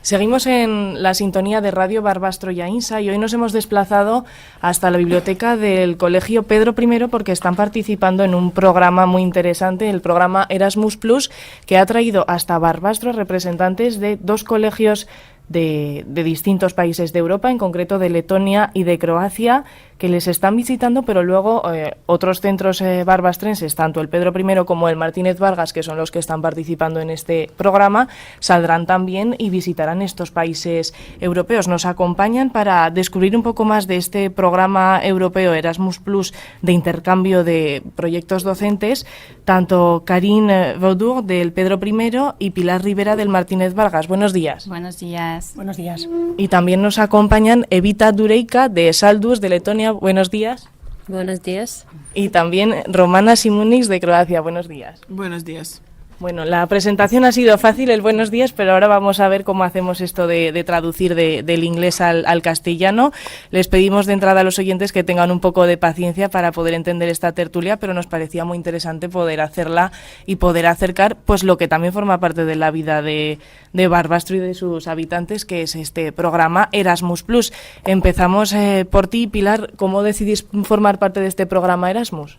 Seguimos en la sintonía de Radio Barbastro y Ainsa y hoy nos hemos desplazado hasta la biblioteca del Colegio Pedro I porque están participando en un programa muy interesante, el programa Erasmus Plus, que ha traído hasta Barbastro representantes de dos colegios de distintos países de Europa, en concreto de Letonia y de Croacia, que les están visitando, pero luego otros centros barbastrenses, tanto el Pedro I como el Martínez Vargas, que son los que están participando en este programa, saldrán también y visitarán estos países europeos. Nos acompañan para descubrir un poco más de este programa europeo Erasmus Plus de intercambio de proyectos docentes, tanto Karine Vaudour del Pedro I y Pilar Rivera del Martínez Vargas. Buenos días. Buenos días. Buenos días. Y también nos acompañan Evita Dureika de Saldus de Letonia. Buenos días. Buenos días. Y también Romana Simunic de Croacia. Buenos días. Buenos días. Bueno, la presentación ha sido fácil, el buenos días, pero ahora vamos a ver cómo hacemos esto de traducir del inglés al castellano. Les pedimos de entrada a los oyentes que tengan un poco de paciencia para poder entender esta tertulia, pero nos parecía muy interesante poder hacerla y poder acercar pues lo que también forma parte de la vida de Barbastro y de sus habitantes, que es este programa Erasmus Plus. Empezamos por ti, Pilar. ¿Cómo decidís formar parte de este programa Erasmus?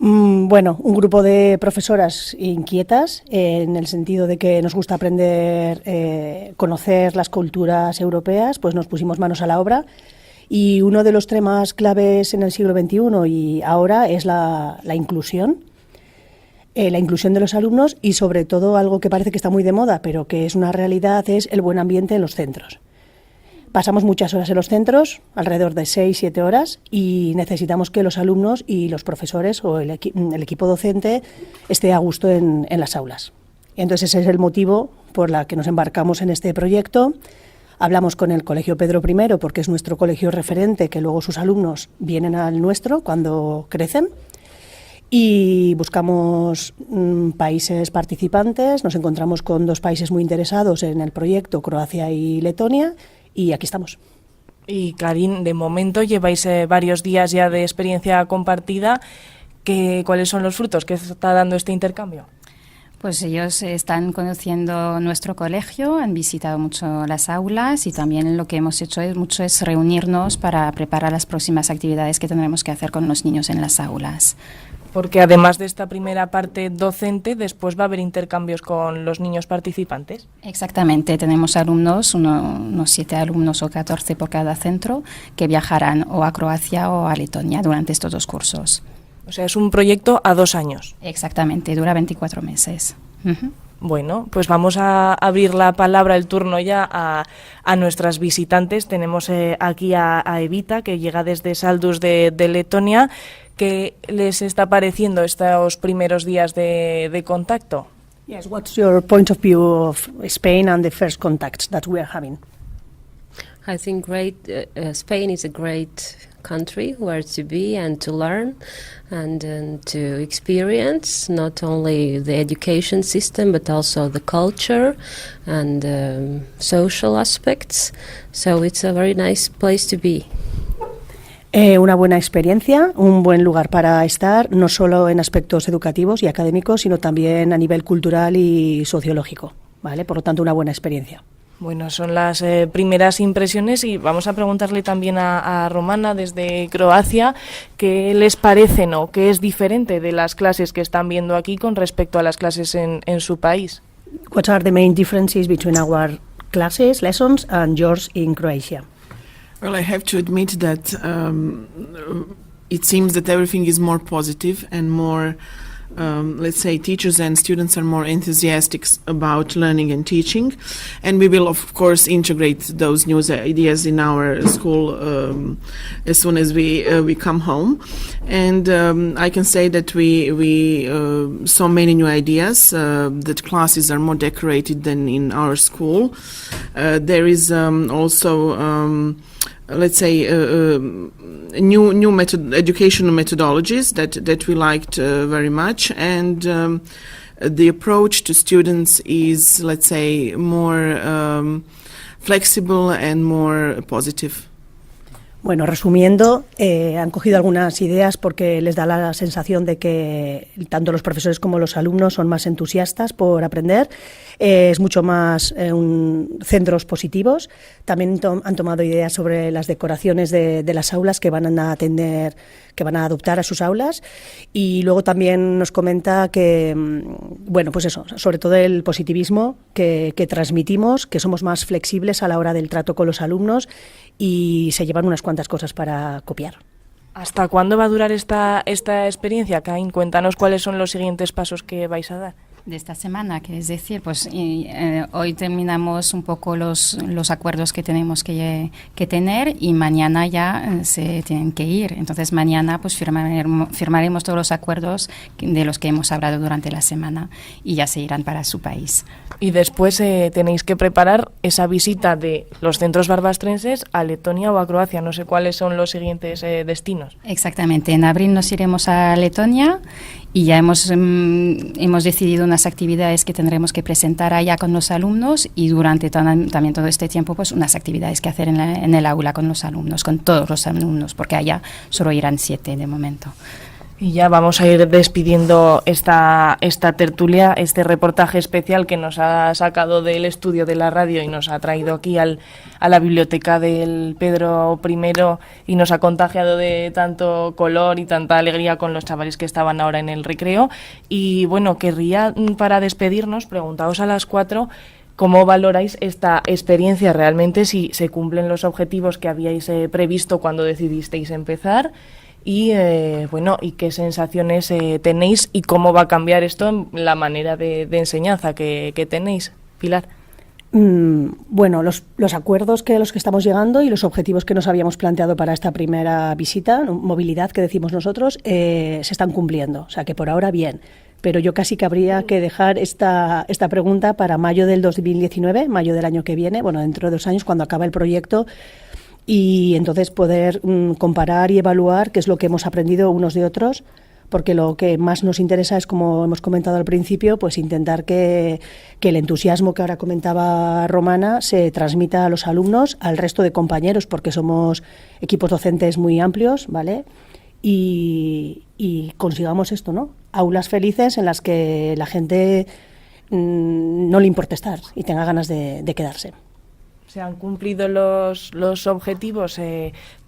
Bueno, un grupo de profesoras inquietas en el sentido de que nos gusta aprender, conocer las culturas europeas, pues nos pusimos manos a la obra y uno de los temas claves en el siglo XXI y ahora es la inclusión de los alumnos y sobre todo algo que parece que está muy de moda pero que es una realidad es el buen ambiente en los centros. Pasamos muchas horas en los centros, alrededor de 6-7 horas, y necesitamos que los alumnos y los profesores o el equipo docente esté a gusto en las aulas. Entonces ese es el motivo por el que nos embarcamos en este proyecto. Hablamos con el Colegio Pedro I porque es nuestro colegio referente, que luego sus alumnos vienen al nuestro cuando crecen. Y buscamos países participantes, nos encontramos con dos países muy interesados en el proyecto, Croacia y Letonia, y aquí estamos. Y Karine, de momento lleváis varios días ya de experiencia compartida. ¿Cuáles son los frutos que está dando este intercambio? Pues ellos están conociendo nuestro colegio, han visitado mucho las aulas y también lo que hemos hecho es reunirnos para preparar las próximas actividades que tendremos que hacer con los niños en las aulas. Porque además de esta primera parte docente, después va a haber intercambios con los niños participantes. Exactamente, tenemos alumnos, unos 7 alumnos o 14 por cada centro, que viajarán o a Croacia o a Letonia durante estos 2 cursos. O sea, es un proyecto a 2 años. Exactamente, dura 24 meses. Uh-huh. Bueno, pues vamos a abrir la palabra, el turno ya a nuestras visitantes. Tenemos aquí a Evita, que llega desde Saldus de Letonia. ¿Qué les está pareciendo estos primeros días de contacto? Yes, what's your point of view of Spain and the first contacts that we are having? I think Spain is a great country where to be and to learn and to experience not only the education system but also the culture and social aspects. So it's a very nice place to be. Una buena experiencia, un buen lugar para estar, no solo en aspectos educativos y académicos, sino también a nivel cultural y sociológico, ¿vale? Por lo tanto, una buena experiencia. Bueno, son las primeras impresiones y vamos a preguntarle también a Romana desde Croacia qué les parece, ¿no? ¿Qué es diferente de las clases que están viendo aquí con respecto a las clases en su país? What are the main differences between our classes, lessons and yours in Croatia? Well, I have to admit that it seems that everything is more positive and more, let's say, teachers and students are more enthusiastic about learning and teaching. And we will, of course, integrate those new ideas in our school as soon as we come home. And I can say that we saw many new ideas, that classes are more decorated than in our school. There is also... let's say new educational methodologies that we liked very much, and the approach to students is, let's say, more flexible and more positive. Bueno, resumiendo, han cogido algunas ideas porque les da la sensación de que tanto los profesores como los alumnos son más entusiastas por aprender. Es mucho más centros positivos. También han tomado ideas sobre las decoraciones de las aulas que van a atender, que van a adoptar a sus aulas. Y luego también nos comenta que, bueno, pues eso, sobre todo el positivismo que transmitimos, que somos más flexibles a la hora del trato con los alumnos y se llevan unas cuantas cosas para copiar. ¿Hasta cuándo va a durar esta experiencia, Caín? Cuéntanos cuáles son los siguientes pasos que vais a dar. De esta semana, que es decir, pues hoy terminamos un poco los acuerdos que tenemos que tener y mañana ya se tienen que ir. Entonces mañana pues firmaremos todos los acuerdos de los que hemos hablado durante la semana y ya se irán para su país. Y después tenéis que preparar esa visita de los centros barbastrenses a Letonia o a Croacia. No sé cuáles son los siguientes destinos. Exactamente. En abril nos iremos a Letonia y ya hemos decidido unas actividades que tendremos que presentar allá con los alumnos y durante también todo este tiempo pues unas actividades que hacer en el aula con los alumnos, con todos los alumnos, porque allá solo irán 7 de momento. Y ya vamos a ir despidiendo esta tertulia, este reportaje especial que nos ha sacado del estudio de la radio y nos ha traído aquí a la biblioteca del Pedro I y nos ha contagiado de tanto color y tanta alegría con los chavales que estaban ahora en el recreo. Y bueno, querría para despedirnos preguntaros a las 4 cómo valoráis esta experiencia realmente, si se cumplen los objetivos que habíais previsto cuando decidisteis empezar. Y bueno, y qué sensaciones tenéis y cómo va a cambiar esto en la manera de enseñanza que tenéis, Pilar. Bueno, los acuerdos a los que estamos llegando y los objetivos que nos habíamos planteado para esta primera visita, movilidad que decimos nosotros, se están cumpliendo. O sea que por ahora bien. Pero yo casi que habría que dejar esta pregunta para mayo del 2019, mayo del año que viene, bueno, dentro de 2 años, cuando acabe el proyecto, y entonces poder comparar y evaluar qué es lo que hemos aprendido unos de otros, porque lo que más nos interesa es, como hemos comentado al principio, pues intentar que el entusiasmo que ahora comentaba Romana se transmita a los alumnos, al resto de compañeros, porque somos equipos docentes muy amplios, ¿vale? Y consigamos esto, ¿no? Aulas felices en las que la gente no le importe estar y tenga ganas de quedarse. ¿Se han cumplido los objetivos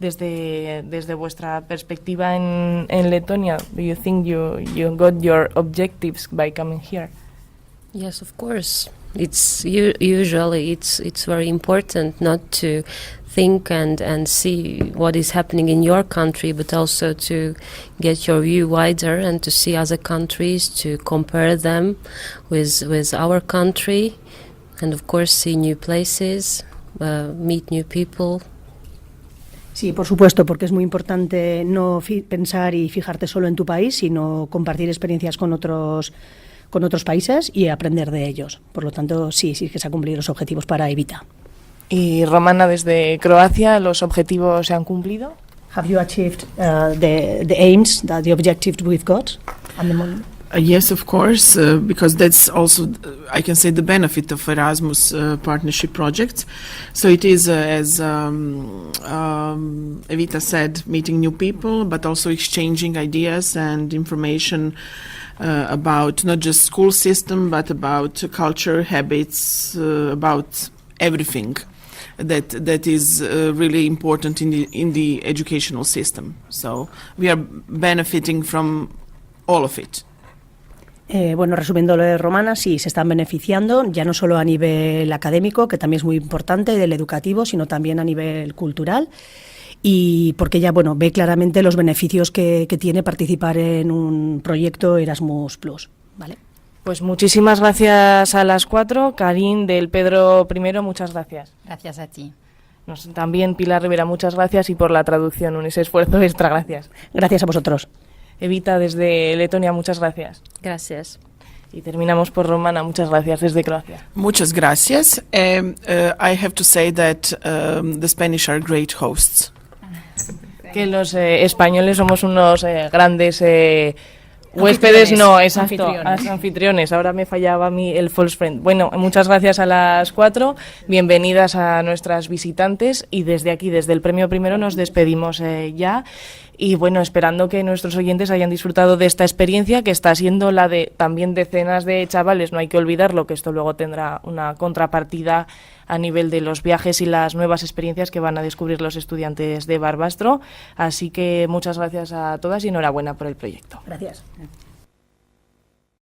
desde vuestra perspectiva en Letonia? Do you think you got your objectives by coming here? Yes, of course. It's usually it's very important not to think and see what is happening in your country, but also to get your view wider and to see other countries, to compare them with our country, and of course see new places. Meet new people. Sí, por supuesto, porque es muy importante no pensar y fijarte solo en tu país, sino compartir experiencias con otros países y aprender de ellos. Por lo tanto, sí que se han cumplido los objetivos para Evita. Y Romana, desde Croacia, ¿los objetivos se han cumplido? Have you achieved the aims, the objectives we've got at the moment? Yes, of course, because that's also, I can say, the benefit of Erasmus partnership projects. So it is, as Evita said, meeting new people, but also exchanging ideas and information about not just school system, but about culture, habits, about everything that is really important in the educational system. So we are benefiting from all of it. Bueno, resumiendo lo de Romana, sí, se están beneficiando, ya no solo a nivel académico, que también es muy importante, del educativo, sino también a nivel cultural, y porque ella, bueno, ve claramente los beneficios que tiene participar en un proyecto Erasmus+, ¿vale? Pues muchísimas gracias a las 4. Karin, del Pedro I, muchas gracias. Gracias a ti. También Pilar Rivera, muchas gracias, y por la traducción, ese esfuerzo extra, gracias. Gracias a vosotros. Evita, desde Letonia, muchas gracias. Gracias. Y terminamos por Romana, muchas gracias, desde Croacia. Muchas gracias. I have to say that the Spanish are great hosts. Que los españoles somos unos grandes Huéspedes no, exacto, Anfitriones. anfitriones. Ahora me fallaba a mí el false friend. Bueno, muchas gracias a las 4, bienvenidas a nuestras visitantes y desde aquí, desde el Premio Primero, nos despedimos ya. Y bueno, esperando que nuestros oyentes hayan disfrutado de esta experiencia, que está siendo la de también decenas de chavales, no hay que olvidarlo, que esto luego tendrá una contrapartida a nivel de los viajes y las nuevas experiencias que van a descubrir los estudiantes de Barbastro. Así que muchas gracias a todas y enhorabuena por el proyecto. Gracias.